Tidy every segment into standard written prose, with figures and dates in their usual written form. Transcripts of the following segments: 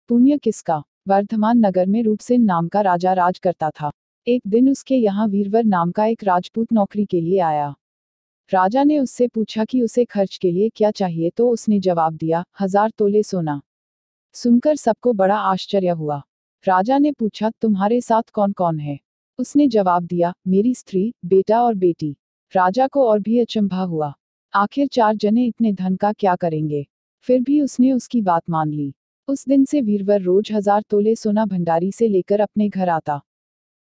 पुण्य किसका। वर्धमान नगर में रूपसेन नाम का राजा राज करता था। एक दिन उसके यहाँ वीरवर नाम का एक राजपूत नौकरी के लिए आया। राजा ने उससे पूछा कि उसे खर्च के लिए क्या चाहिए, तो उसने जवाब दिया, 1000 तोले सोना। सुनकर सबको बड़ा आश्चर्य हुआ। राजा ने पूछा, तुम्हारे साथ कौन कौन है। उसने जवाब दिया, मेरी स्त्री, बेटा और बेटी। राजा को और भी अचंभा हुआ। आखिर 4 जने इतने धन का क्या करेंगे। फिर भी उसने उसकी बात मान ली। उस दिन से वीरवर रोज 1000 तोले सोना भंडारी से लेकर अपने घर आता।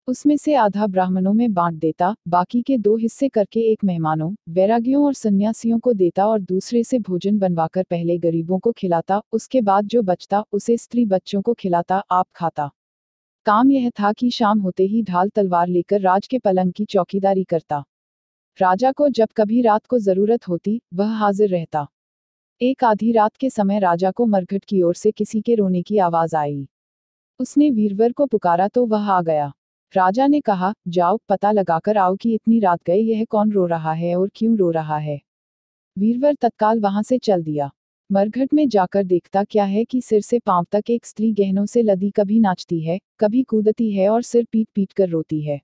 उसमें से आधा ब्राह्मणों में बांट देता, बाकी के 2 हिस्से करके एक मेहमानों, वैरागियों और सन्यासियों को देता और दूसरे से भोजन बनवाकर पहले गरीबों को खिलाता, उसके बाद जो बचता उसे स्त्री बच्चों को खिलाता, आप खाता। काम यह था कि शाम होते ही ढाल तलवार लेकर राज के पलंग की चौकीदारी करता। राजा को जब कभी रात को जरूरत होती, वह हाजिर रहता। एक आधी रात के समय राजा को मरघट की ओर से किसी के रोने की आवाज आई। उसने वीरवर को पुकारा तो वह आ गया। राजा ने कहा, जाओ पता लगाकर आओ कि इतनी रात गए यह कौन रो रहा है और क्यों रो रहा है। वीरवर तत्काल वहां से चल दिया। मरघट में जाकर देखता क्या है कि सिर से पांव तक एक स्त्री गहनों से लदी कभी नाचती है, कभी कूदती है और सिर पीट पीट कर रोती है,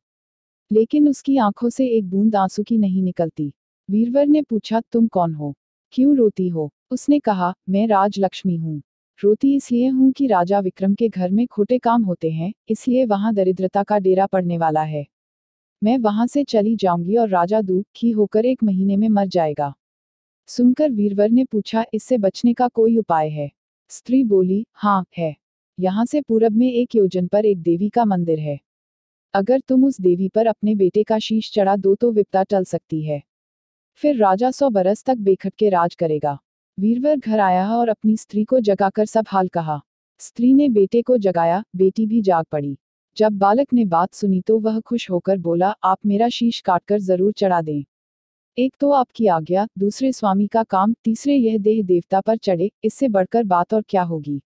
लेकिन उसकी आंखों से एक बूंद आंसू की नहीं निकलती। वीरवर ने पूछा, तुम कौन हो, क्यों रोती हो। उसने कहा, मैं राजलक्ष्मी हूँ। रोती इसलिए हूँ कि राजा विक्रम के घर में खोटे काम होते हैं, इसलिए वहां दरिद्रता का डेरा पड़ने वाला है। मैं वहां से चली जाऊंगी और राजा दुखी होकर 1 महीने में मर जाएगा। सुनकर वीरवर ने पूछा, इससे बचने का कोई उपाय है। स्त्री बोली, हाँ है। यहाँ से पूरब में 1 योजन पर एक देवी का मंदिर है। अगर तुम उस देवी पर अपने बेटे का शीश चढ़ा दो तो विपदा टल सकती है। फिर राजा 100 बरस तक बेखटके राज करेगा। वीरवर घर आया और अपनी स्त्री को जगाकर सब हाल कहा। स्त्री ने बेटे को जगाया, बेटी भी जाग पड़ी। जब बालक ने बात सुनी तो वह खुश होकर बोला, आप मेरा शीश काटकर जरूर चढ़ा दें। एक तो आपकी आज्ञा, दूसरे स्वामी का काम, तीसरे यह देह देवता पर चढ़े, इससे बढ़कर बात और क्या होगी।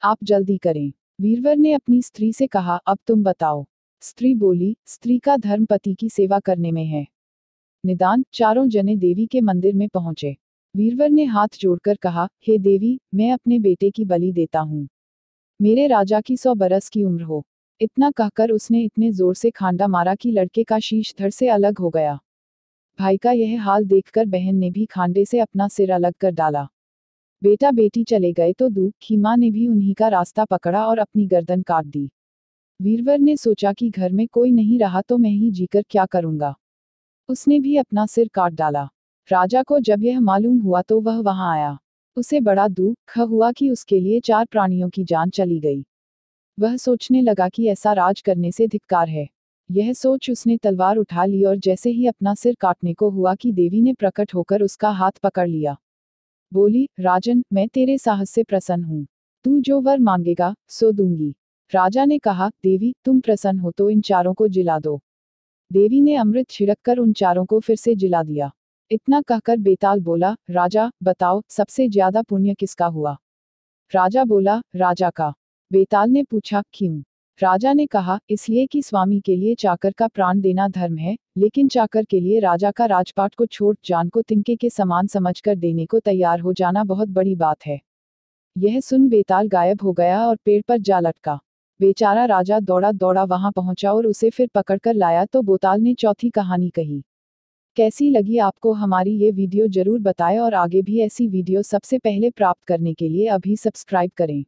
आप जल्दी करें। वीरवर ने अपनी स्त्री से कहा, अब तुम बताओ। स्त्री बोली, स्त्री का धर्म पति की सेवा करने में है। निदान 4 जने देवी के मंदिर में पहुंचे। वीरवर ने हाथ जोड़कर कहा, हे देवी, मैं अपने बेटे की बलि देता हूँ। मेरे राजा की 100 बरस की उम्र हो। इतना कहकर उसने इतने जोर से खांडा मारा कि लड़के का शीश धड़ से अलग हो गया। भाई का यह हाल देखकर बहन ने भी खांडे से अपना सिर अलग कर डाला। बेटा बेटी चले गए तो दुखी मां ने भी उन्हीं का रास्ता पकड़ा और अपनी गर्दन काट दी। वीरवर ने सोचा कि घर में कोई नहीं रहा तो मैं ही जीकर क्या करूंगा। उसने भी अपना सिर काट डाला। राजा को जब यह मालूम हुआ तो वह वहां आया। उसे बड़ा दुख हुआ कि उसके लिए 4 प्राणियों की जान चली गई। वह सोचने लगा कि ऐसा राज करने से धिक्कार है। यह सोच उसने तलवार उठा ली और जैसे ही अपना सिर काटने को हुआ कि देवी ने प्रकट होकर उसका हाथ पकड़ लिया। बोली, राजन, मैं तेरे साहस से प्रसन्न हूँ। तू जो वर मांगेगा सो दूंगी। राजा ने कहा, देवी तुम प्रसन्न हो तो इन 4 को जिला दो। देवी ने अमृत छिड़ककर उन 4 को फिर से जिला दिया। इतना कहकर बेताल बोला, राजा बताओ सबसे ज्यादा पुण्य किसका हुआ। राजा बोला, राजा का। बेताल ने पूछा, क्यों। राजा ने कहा, इसलिए कि स्वामी के लिए चाकर का प्राण देना धर्म है, लेकिन चाकर के लिए राजा का राजपाट को छोड़ जान को तिनके के समान समझकर देने को तैयार हो जाना बहुत बड़ी बात है। यह सुन बेताल गायब हो गया और पेड़ पर जा लटका। बेचारा राजा दौड़ा दौड़ा वहां पहुंचा और उसे फिर पकड़कर लाया तो बेताल ने चौथी कहानी कही। कैसी लगी आपको हमारी ये वीडियो जरूर बताएं और आगे भी ऐसी वीडियो सबसे पहले प्राप्त करने के लिए अभी सब्सक्राइब करें।